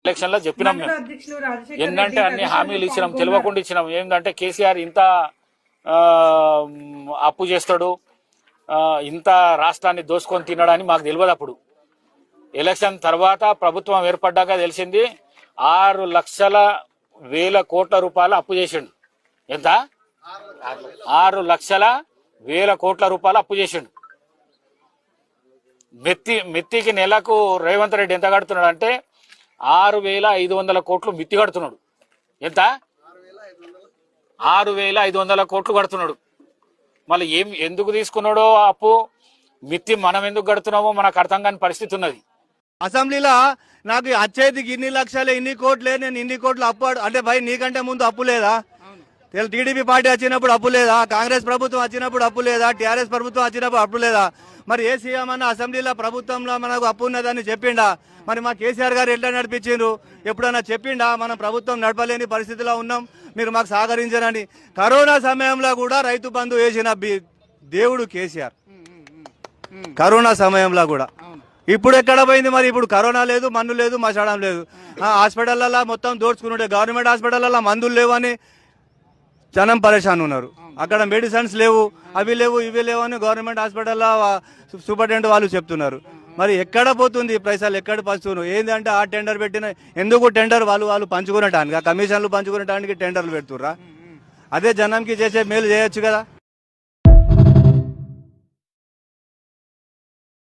Election లో చెప్పినాం మేము ఏంటంటే అన్ని హామీలు ఇచ్చినాం, తెలియకుండా ఇచ్చినాం. ఏంటంటే కేసీఆర్ ఇంత అప్పు చేస్తాడు, ఇంత రాష్ట్రాన్ని దోసుకొని తినడని మాకు తెలియదు. అప్పుడు ఎలక్షన్ తర్వాత ప్రభుత్వం ఏర్పడ్డాక తెలిసింది 6,00,000 కోట్ల రూపాయలు అప్పు చేసిండు. ఎంత? 6,00,000 కోట్ల రూపాయలు అప్పు చేసిండు. మెత్తికి నెలకు రేవంత్ రెడ్డి ఎంత కడుతున్నాడు అంటే 6,500 కోట్లు మిత్తి కడుతున్నాడు. ఎంత? 6,500 కోట్లు కడుతున్నాడు. మళ్ళీ ఎందుకు తీసుకున్నాడో అప్పు, మిత్తి మనం ఎందుకు కడుతున్నామో మనకు అర్థం కాని పరిస్థితి ఉన్నది. అసెంబ్లీలో నాకు వచ్చేదికి ఇన్ని లక్షలే, ఇన్ని కోట్లే, నేను ఇన్ని కోట్లు అప్పు అంటే భయ్ నీకంటే ముందు అప్పు లేదా? టీడీపీ పార్టీ వచ్చినప్పుడు అప్పు లేదా? కాంగ్రెస్ ప్రభుత్వం వచ్చినప్పుడు అప్పు లేదా? టీఆర్ఎస్ ప్రభుత్వం వచ్చినప్పుడు అప్పు లేదా? మరి ఏ సీఎం అన్న అసెంబ్లీలో ప్రభుత్వంలో మనకు అప్పు ఉన్నదని చెప్పిండా? మరి మా కేసీఆర్ గారు ఎట్లా నడిపించిండ్రు? ఎప్పుడన్నా చెప్పిండా మనం ప్రభుత్వం నడపలేని పరిస్థితిలో ఉన్నాం, మీరు మాకు సహకరించరని? కరోనా సమయంలో కూడా రైతు బంధు వేసిన దేవుడు కేసీఆర్. కరోనా సమయంలో కూడా. ఇప్పుడు ఎక్కడ పోయింది మరి? ఇప్పుడు కరోనా లేదు, మన్ను లేదు, మసాడం లేదు. హాస్పిటల్లో మొత్తం దోచుకున్నాడు. గవర్నమెంట్ హాస్పిటల్లో మందులు లేవు అని జనం పరేషాన్ ఉన్నారు. అక్కడ మెడిసిన్స్ లేవు, అవి లేవు, ఇవి లేవు అని గవర్నమెంట్ హాస్పిటల్లో సూపరింటెండెంట్ వాళ్ళు చెప్తున్నారు. మరి ఎక్కడ పోతుంది పైసలు? ఎక్కడ పంచుతున్నారు? ఏంటంటే ఆ టెండర్ పెట్టిన ఎందుకు టెండర్ వాళ్ళు పంచుకునేటానికి, కమిషన్లు పంచుకునేటానికి టెండర్లు పెడుతుర్రా? అదే జనంకి చేసే మేలు చేయొచ్చు కదా.